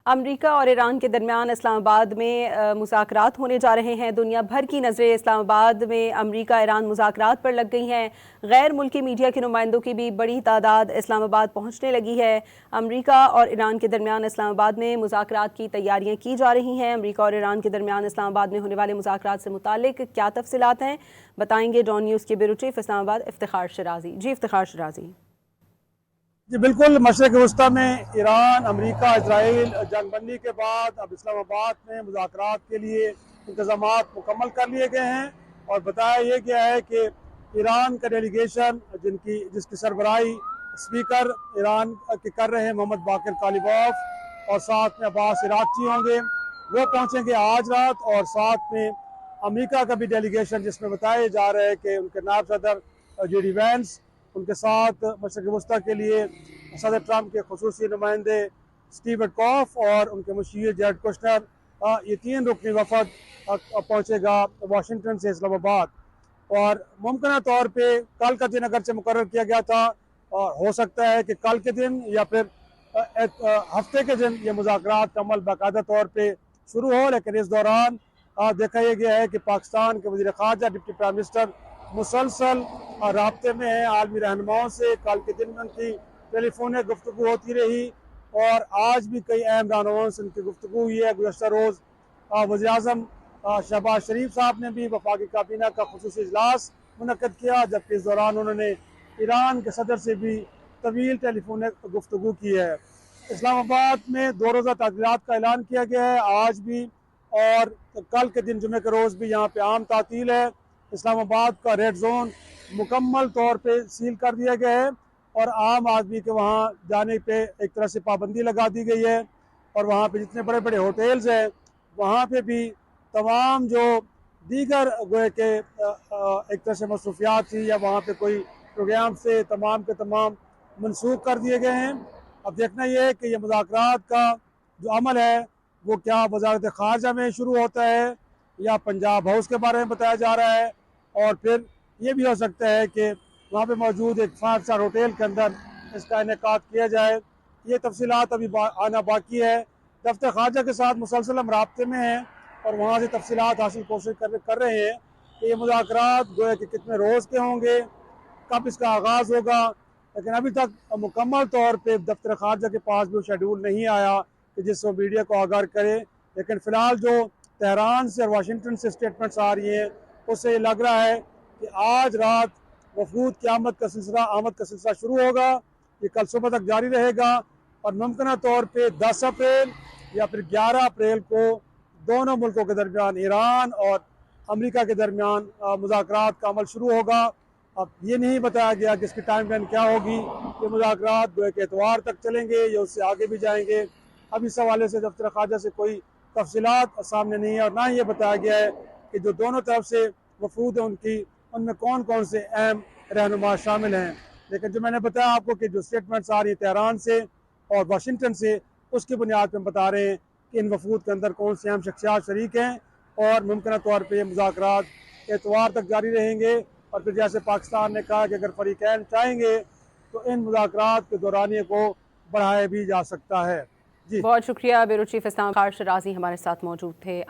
America और Iran के दरमियान इस्लामाबाद में मुज़ाकरात होने जा रहे हैं। दुनिया भर की नज़रें इस्लामाबाद में अमेरिका ईरान मुज़ाकरात पर लग गई हैं। गैर मुल्की मीडिया के नुमाइंदों की भी बड़ी तादाद इस्लामाबाद पहुंचने लगी है। अमेरिका और ईरान के दरमियान इस्लामाबाद में मुज़ाकरात की तैयारियां की जा रही हैं। अमेरिका और ईरान के दरमियान इस्लामाबाद में होने वाले मुज़ाकरात से मुतालिक क्या तफसीलात हैं, बताएंगे डॉन न्यूज़ के ब्यूरो चीफ इस्लामाबाद इफ्तिखार शराजी। जी इफ्तिखार शराजी। जी बिल्कुल, मशरक़ वस्ता में ईरान, अमेरिका, इजराइल जंगबंदी के बाद अब इस्लामाबाद में मुज़ाकरात के लिए इंतज़ाम मुकम्मल कर लिए गए हैं और बताया यह गया है कि ईरान का डेलीगेशन जिसकी सरबराही स्पीकर ईरान के कर रहे हैं मोहम्मद बाकिर कालिबॉफ और साथ में अब्बास इराक़ची होंगे, वो पहुँचेंगे आज रात। और साथ में अमेरिका का भी डेलीगेशन जिसमें बताया जा रहा है कि उनके नायब सदर JD वैंस, उनके साथ मशरक़ वस्ता के लिए सदर ट्रंप के खुसूसी नुमाइंदे स्टीव विटकॉफ और उनके मुशीर जैरेड कुशनर, ये 3 रुकनी वफद पहुँचेगा वाशिंगटन से इस्लामाबाद। और मुमकिन तौर पे कल का दिन अगरचे मुकर्रर किया गया था और हो सकता है कि कल के दिन या फिर हफ्ते के दिन ये मुज़ाकरात का अमल बाकायदा तौर पर शुरू हो, लेकिन इस दौरान देखा यह गया है कि पाकिस्तान के वज़ीर ख़ारजा डिप्टी प्राइम मिनिस्टर मुसलसल राब्ते में है आलमी रहनुमाओं से। कल के दिन में उनकी टेलीफोन गुफ्तगू होती रही और आज भी कई अहम रहनुमाओं से उनकी गुफ्तगू हुई है। गुज़श्ता रोज़ वज़ीर आज़म शहबाज शरीफ साहब ने भी वफाकी काबीना का खुसूसी इजलास मुनक्कद किया, जबकि इस दौरान उन्होंने ईरान के सदर से भी तवील टेलीफोन गुफ्तगू की है। इस्लामाबाद में 2 रोज़ा तातीलात का ऐलान किया गया है आज भी, और कल के दिन जुमे के रोज़ भी यहाँ पे आम तातील है। इस्लामाबाद का रेड जोन मुकम्मल तौर पे सील कर दिया गया है और आम आदमी के वहाँ जाने पे एक तरह से पाबंदी लगा दी गई है। और वहाँ पे जितने बड़े बड़े होटल्स हैं वहाँ पे भी तमाम जो दीगर गोए के एक तरह से मसरूफियात थी या वहाँ पे कोई प्रोग्राम से तमाम के तमाम मनसूख कर दिए गए हैं। अब देखना यह है कि ये मुज़ाकरात का जो अमल है वो क्या वज़ारत ख़ारजा में शुरू होता है या पंजाब हाउस के बारे में बताया जा रहा है, और फिर ये भी हो सकता है कि वहाँ पे मौजूद एक 5 स्टार होटल के अंदर इसका इनेकाद किया जाए। ये तफसीलात अभी आना बाकी है। दफ्तर ख़ारजा के साथ मुसलसल हम राब्ते में हैं और वहाँ से तफसीलात हासिल कोशिश कर रहे हैं कि ये मुज़ाकरात गोया कि कितने रोज़ के होंगे, कब इसका आगाज़ होगा, लेकिन अभी तक मुकम्मल तौर पर दफ्तर ख़ारजा के पास भी शेड्यूल नहीं आया कि जिससे मीडिया को आगाह करे। लेकिन फ़िलहाल जो तेहरान से और वाशिंगटन से स्टेटमेंट्स आ रही हैं उससे लग रहा है कि आज रात वफूद की आमद का सिलसिला शुरू होगा। ये कल सुबह तक जारी रहेगा और मुमकिन तौर पे 10 अप्रैल या फिर 11 अप्रैल को दोनों मुल्कों के दरमियान, ईरान और अमेरिका के दरमियान मुज़ाकरात का अमल शुरू होगा। अब ये नहीं बताया गया कि इसकी टाइम लाइन क्या होगी। ये मुज़ाकरात जो एक एतवार तक चलेंगे या उससे आगे भी जाएंगे। अब इस हवाले से दफ्तर ख़ारजा से कोई तफसीलात सामने नहीं है और ना ही ये बताया गया है कि जो दोनों तरफ से वफूद है उनमें कौन कौन से अहम रहनुमा शामिल हैं। लेकिन जो मैंने बताया आपको कि जो स्टेटमेंट्स आ रही है तेहरान से और वाशिंगटन से, उसकी बुनियाद पर बता रहे हैं कि इन वफूद के अंदर कौन से अहम शख्सियात शरीक हैं और मुमकिन तौर पर ये मुज़ाकरात एतवार तक जारी रहेंगे। और फिर जैसे पाकिस्तान ने कहा कि अगर फरीकैन चाहेंगे तो इन मुज़ाकरात के दौरानिए को बढ़ाया भी जा सकता है। जी बहुत शुक्रिया। ब्यूरो चीफ इस्लामाबाद शराजी हमारे साथ मौजूद थे।